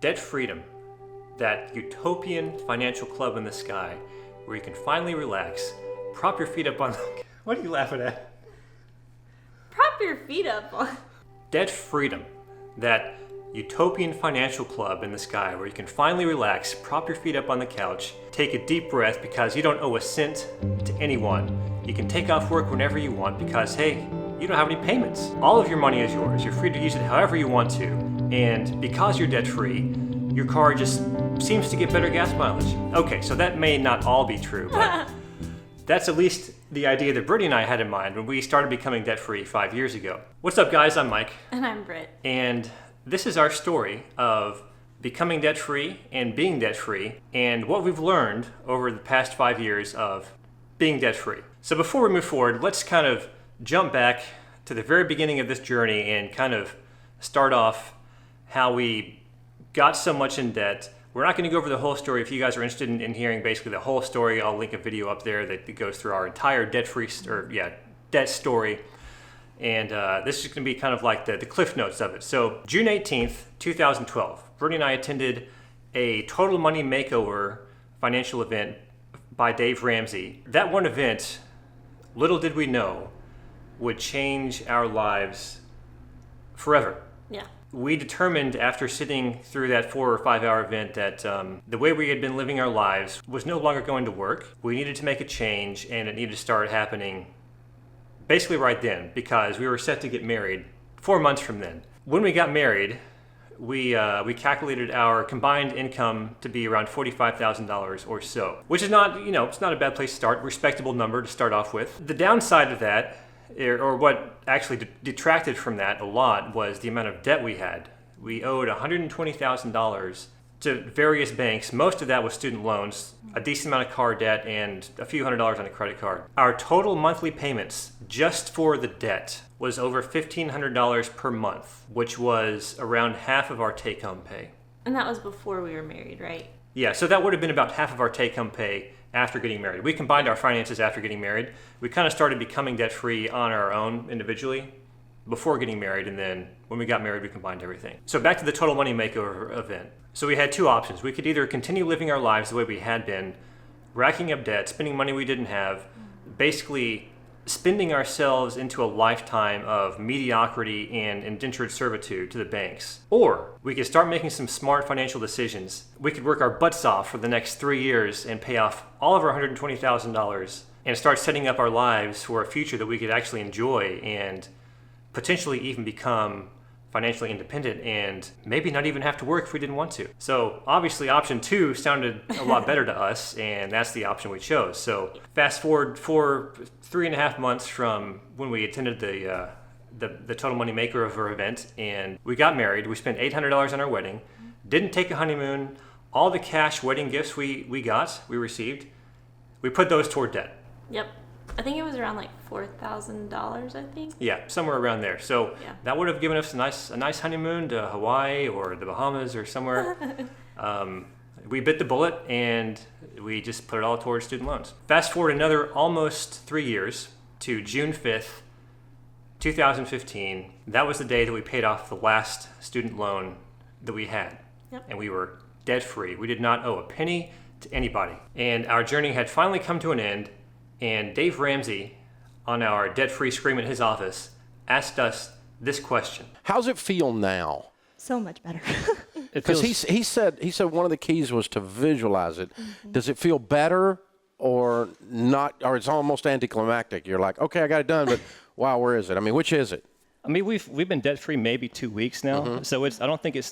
Debt freedom, that utopian financial club in the sky where you can finally relax, prop your feet up on the... What are you laughing at? Prop your feet up on... Debt freedom, that utopian financial club in the sky where you can finally relax, prop your feet up on the couch, take a deep breath because you don't owe a cent to anyone. You can take off work whenever you want because, hey, you don't have any payments. All of your money is yours. You're free to use it however you want to. And because you're debt free, your car just seems to get better gas mileage. Okay, so that may not all be true, but that's at least the idea that Brittany and I had in mind when we started becoming debt free 5 years ago. What's up, guys? I'm Mike. And I'm Britt. And this is our story of becoming debt free and being debt free and what we've learned over the past 5 years of being debt free. So before we move forward, let's kind of jump back to the very beginning of this journey and kind of start off how we got so much in debt. We're not going to go over the whole story. If you guys are interested in hearing basically the whole story, I'll link a video up there that goes through our entire debt story. And this is going to be kind of like the cliff notes of it. So June 18th, 2012, Brittany and I attended a total money makeover financial event by Dave Ramsey. That one event, little did we know, would change our lives forever. Yeah. We determined after sitting through that 4 or 5 hour event that the way we had been living our lives was no longer going to work. We needed to make a change, and it needed to start happening basically right then because we were set to get married 4 months from then. When we got married, we calculated our combined income to be around $45,000 or so, which is not, it's not a bad place to start, respectable number to start off with. The downside of that, or what actually detracted from that a lot, was the amount of debt we had. We owed $120,000 to various banks. Most of that was student loans, a decent amount of car debt, and a few $100s on a credit card. Our total monthly payments just for the debt was over $1,500 per month, which was around half of our take-home pay. And that was before we were married, right? Yeah, so that would have been about half of our take-home pay after getting married. We combined our finances after getting married. We kind of started becoming debt-free on our own individually before getting married, and then when we got married, we combined everything. So back to the total money makeover event. So we had two options. We could either continue living our lives the way we had been, racking up debt, spending money we didn't have, basically spending ourselves into a lifetime of mediocrity and indentured servitude to the banks. Or we could start making some smart financial decisions. We could work our butts off for the next 3 years and pay off all of our $120,000 and start setting up our lives for a future that we could actually enjoy and potentially even become financially independent and maybe not even have to work if we didn't want to. So obviously option 2 sounded a lot better to us, and that's the option we chose. So fast forward for 3.5 months from when we attended the Total Money Makeover event, and we got married. We spent $800 on our wedding, didn't take a honeymoon. All the cash wedding gifts we received, we put those toward debt. Yep. I think it was around like $4,000, I think. Yeah, somewhere around there. So yeah. That would have given us a nice honeymoon to Hawaii or the Bahamas or somewhere. We bit the bullet and we just put it all towards student loans. Fast forward another almost 3 years to June 5th, 2015. That was the day that we paid off the last student loan that we had. Yep. And we were debt free. We did not owe a penny to anybody. And our journey had finally come to an end. And Dave Ramsey, on our debt-free scream in his office, asked us this question. How's it feel now? So much better. Because he said one of the keys was to visualize it. Mm-hmm. Does it feel better or not? Or it's almost anticlimactic? You're like, okay, I got it done, but wow, where is it? I mean, which is it? I mean, we've been debt-free maybe 2 weeks now, mm-hmm. So I don't think it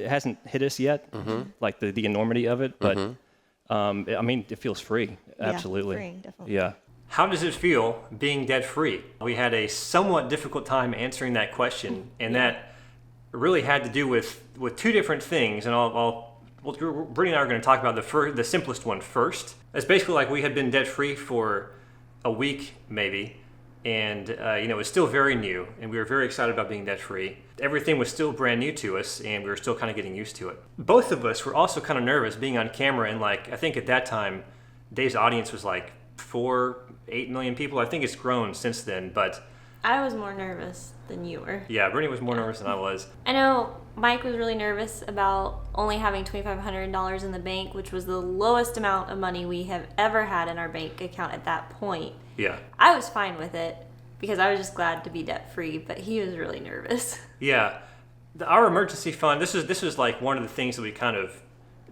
hasn't hit us yet, mm-hmm. like the enormity of it, but. Mm-hmm. I mean, it feels free. Absolutely. Yeah, free, definitely. Yeah. How does it feel being debt-free? We had a somewhat difficult time answering that question, and that really had to do with two different things. And Brittany and I are going to talk about the simplest one first. It's basically like we had been debt-free for a week, maybe, and it was still very new, and we were very excited about being debt-free. Everything was still brand new to us, and we were still kind of getting used to it. Both of us were also kind of nervous being on camera, and I think at that time, Dave's audience was like 8 million people. I think it's grown since then, but I was more nervous than you were. Yeah, Brittany was more nervous than I was. I know Mike was really nervous about only having $2,500 in the bank, which was the lowest amount of money we have ever had in our bank account at that point. Yeah. I was fine with it because I was just glad to be debt free, but he was really nervous. Yeah. Our emergency fund, this is like one of the things that we kind of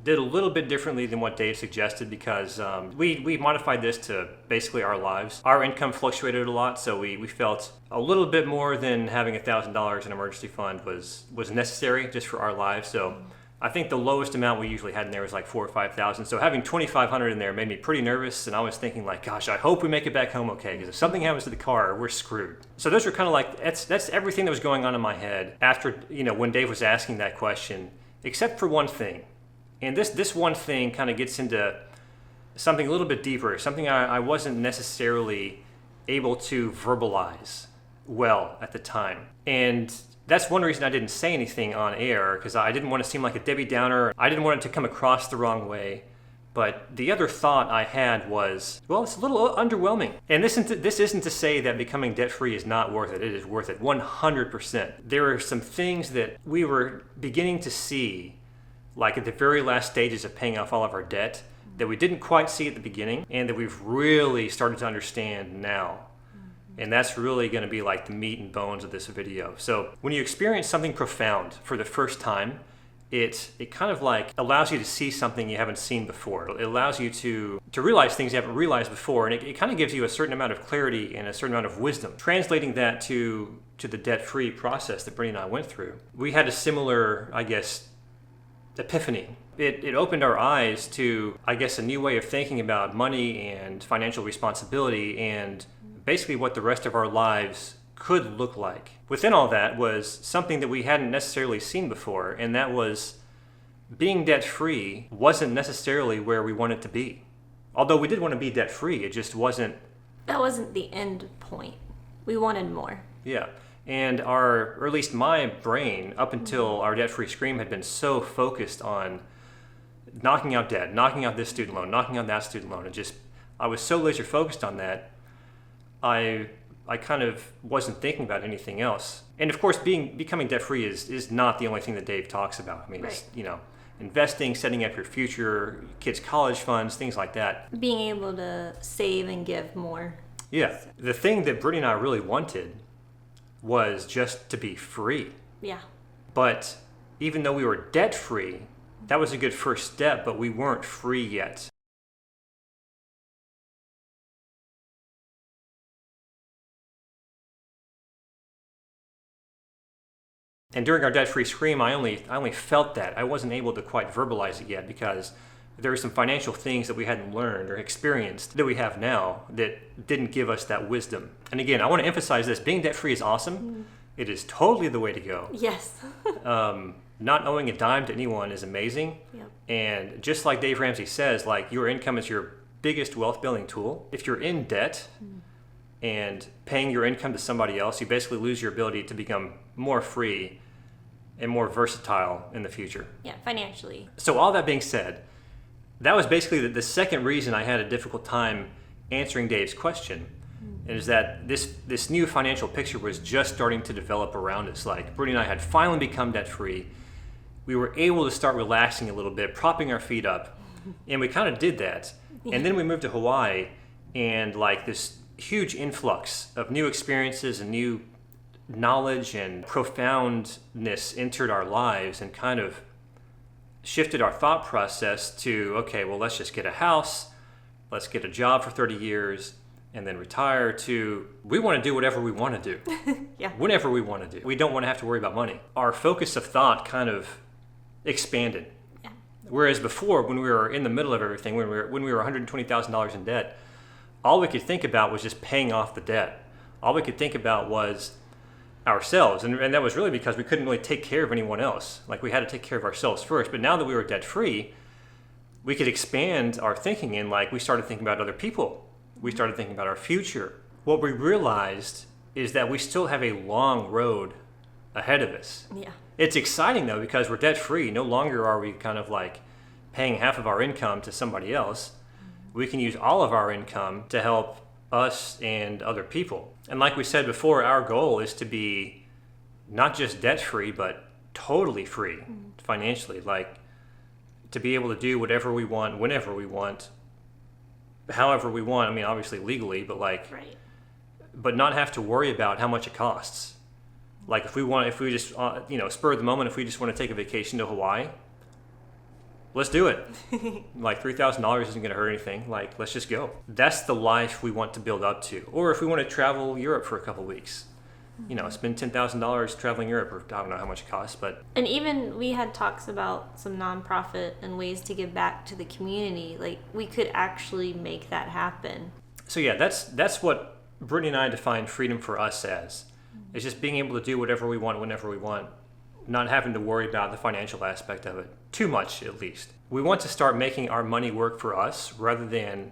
did a little bit differently than what Dave suggested, because we modified this to basically our lives. Our income fluctuated a lot, so we felt a little bit more than having $1,000 in emergency fund was necessary just for our lives. So I think the lowest amount we usually had in there was like $4,000 or $5,000. So having $2,500 in there made me pretty nervous, and I was thinking like, gosh, I hope we make it back home okay, because if something happens to the car, we're screwed. So those were kind of like, that's everything that was going on in my head after, when Dave was asking that question, except for one thing. And this one thing kind of gets into something a little bit deeper, something I wasn't necessarily able to verbalize well at the time. And that's one reason I didn't say anything on air, because I didn't want to seem like a Debbie Downer. I didn't want it to come across the wrong way. But the other thought I had was, well, it's a little underwhelming. And this isn't to say that becoming debt-free is not worth it. It is worth it, 100%. There are some things that we were beginning to see, like at the very last stages of paying off all of our debt, that we didn't quite see at the beginning, and that we've really started to understand now. And that's really going to be like the meat and bones of this video. So when you experience something profound for the first time, it kind of like allows you to see something you haven't seen before. It allows you to realize things you haven't realized before, and it kind of gives you a certain amount of clarity and a certain amount of wisdom. Translating that to the debt-free process that Brittany and I went through, we had a similar, I guess, epiphany. It opened our eyes to, I guess, a new way of thinking about money and financial responsibility, and basically what the rest of our lives could look like. Within all that was something that we hadn't necessarily seen before, and that was being debt-free wasn't necessarily where we wanted to be. Although we did want to be debt-free, it just wasn't. That wasn't the end point. We wanted more. Yeah. And or at least my brain, up until our debt-free scream, had been so focused on knocking out debt, knocking out this student loan, knocking out that student loan. I was so laser focused on that, I kind of wasn't thinking about anything else. And of course, becoming debt-free is not the only thing that Dave talks about. I mean, right. It's, investing, setting up your future, kids' college funds, things like that. Being able to save and give more. Yeah. The thing that Brittany and I really wanted was just to be free. Yeah. But even though we were debt-free, that was a good first step, but we weren't free yet. And during our debt-free scream, I only felt that. I wasn't able to quite verbalize it yet, because there were some financial things that we hadn't learned or experienced that we have now that didn't give us that wisdom. And again, I want to emphasize this. Being debt-free is awesome. It is totally the way to go. Yes. Not owing a dime to anyone is amazing. Yep. And just like Dave Ramsey says, like, your income is your biggest wealth building tool. If you're in debt and paying your income to somebody else, you basically lose your ability to become more free and more versatile in the future. Yeah, financially. So all that being said, that was basically the second reason I had a difficult time answering Dave's question, is that this new financial picture was just starting to develop around us. Like, Brittany and I had finally become debt-free. We were able to start relaxing a little bit, propping our feet up, and we kind of did that. Yeah. And then we moved to Hawaii, and like this huge influx of new experiences and new knowledge and profoundness entered our lives and kind of shifted our thought process to, okay, well, let's just get a house, let's get a job for 30 years, and then retire, to we want to do whatever we want to do. Yeah. Whenever we want to do. We don't want to have to worry about money. Our focus of thought kind of expanded. Yeah. Whereas before, when we were in the middle of everything, when we were $120,000 in debt, all we could think about was just paying off the debt. All we could think about was ourselves, and that was really because we couldn't really take care of anyone else. Like, we had to take care of ourselves first. But now that we were debt free, we could expand our thinking, and like, we started thinking about other people. We started thinking about our future. What we realized is that we still have a long road ahead of us. Yeah. It's exciting though, because we're debt free. No longer are we kind of like paying half of our income to somebody else. We can use all of our income to help us and other people. And like we said before, our goal is to be not just debt free, but totally free financially. Like to be able to do whatever we want, whenever we want, however we want. I mean, obviously legally, but like, Right. but not have to worry about how much it costs. Like if we just, spur of the moment, if we just want to take a vacation to Hawaii, let's do it. Like $3,000 isn't going to hurt anything. Like, let's just go. That's the life we want to build up to. Or if we want to travel Europe for a couple weeks, spend $10,000 traveling Europe, or I don't know how much it costs, but. And even we had talks about some nonprofit and ways to give back to the community. Like we could actually make that happen. So yeah, that's what Brittany and I define freedom for us as. It's just being able to do whatever we want, whenever we want, not having to worry about the financial aspect of it too much, at least. We want to start making our money work for us rather than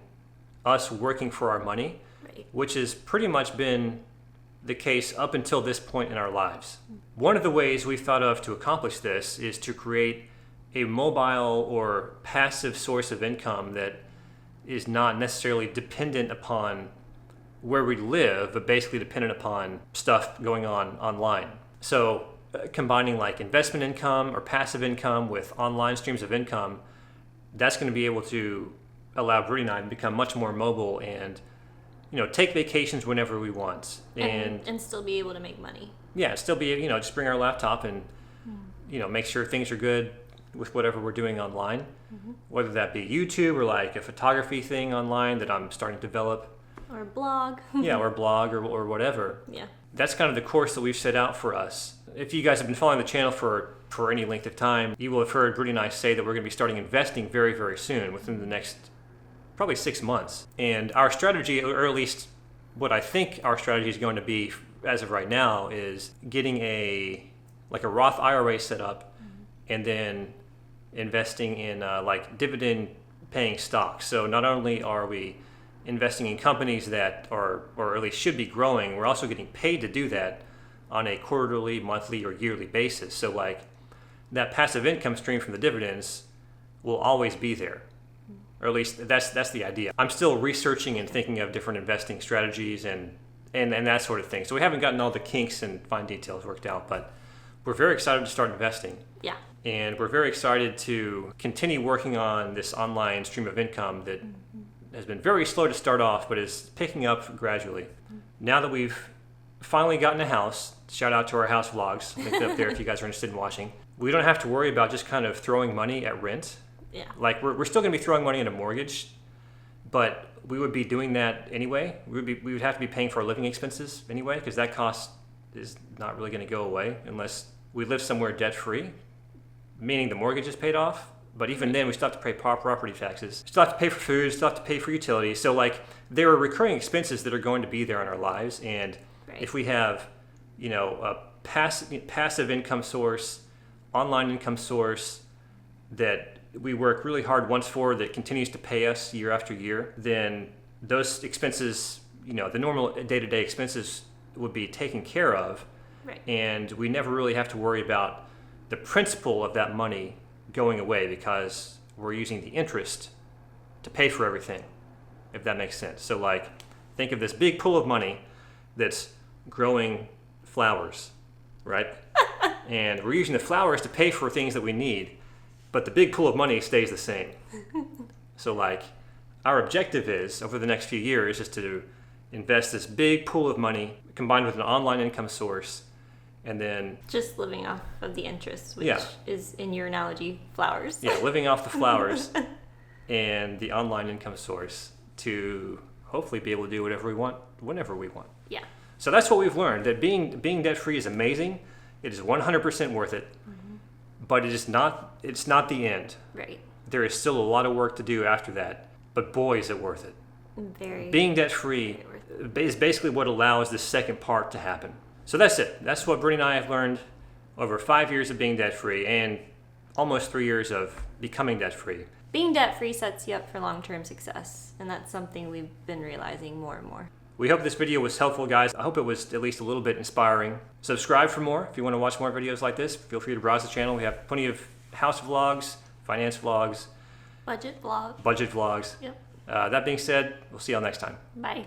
us working for our money, Right. which has pretty much been the case up until this point in our lives. One of the ways we've thought of to accomplish this is to create a mobile or passive source of income that is not necessarily dependent upon where we live, but basically dependent upon stuff going on online. So combining like investment income or passive income with online streams of income, that's going to be able to allow Brittany and I to become much more mobile and take vacations whenever we want, And still be able to make money. yeah, still be just bring our laptop and make sure things are good with whatever we're doing online, whether that be YouTube or like a photography thing online that I'm starting to develop. Or a blog. Yeah, or blog or whatever. Yeah. That's kind of the course that we've set out for us. If you guys have been following the channel for any length of time, you will have heard Brittany and I say that we're going to be starting investing very, very soon, within the next probably 6 months. And our strategy, or at least what I think our strategy is going to be as of right now, is getting a Roth IRA set up and then investing in like dividend paying stocks. So not only are we investing in companies that are, or at least should be growing, we're also getting paid to do that on a quarterly, monthly, or yearly basis. So like that passive income stream from the dividends will always be there, or at least that's the idea. I'm still researching and thinking of different investing strategies and that sort of thing. So we haven't gotten all the kinks and fine details worked out, but we're very excited to start investing. Yeah. And we're very excited to continue working on this online stream of income that has been very slow to start off, but is picking up gradually. Now that we've finally gotten a house, shout out to our house vlogs, linked up there if you guys are interested in watching. We don't have to worry about just kind of throwing money at rent. Yeah. Like we're still going to be throwing money at a mortgage, but we would be doing that anyway. We would have to be paying for our living expenses anyway, because that cost is not really going to go away unless we live somewhere debt free, meaning the mortgage is paid off. But even then, we still have to pay property taxes. Still have to pay for food. Still have to pay for utilities. So like, there are recurring expenses that are going to be there in our lives. And Right. if we have, a passive income source, online income source that we work really hard once for, that continues to pay us year after year, then those expenses, the normal day-to-day expenses would be taken care of. Right. And we never really have to worry about the principal of that money going away, because we're using the interest to pay for everything, if that makes sense. So like, think of this big pool of money that's growing flowers, right? And we're using the flowers to pay for things that we need, but the big pool of money stays the same. So like, our objective is, over the next few years, is to invest this big pool of money combined with an online income source, and then Just living off of the interest, which Yeah. is, in your analogy, flowers. living off the flowers and the online income source to hopefully be able to do whatever we want, whenever we want. Yeah. So that's what we've learned, that being debt free is amazing. It is 100% worth it, but it's not the end. Right. There is still a lot of work to do after that, but boy, is it worth it. Very. Being debt free is basically what allows the second part to happen. So that's it. That's what Brittany and I have learned over 5 years of being debt free and almost 3 years of becoming debt free. Being debt free sets you up for long-term success, and that's something we've been realizing more and more. We hope this video was helpful, guys. I hope it was at least a little bit inspiring. Subscribe for more. If you want to watch more videos like this, feel free to browse the channel. We have plenty of house vlogs, finance vlogs, Budget vlog. budget vlogs. Yep. That being said, we'll see y'all next time. Bye.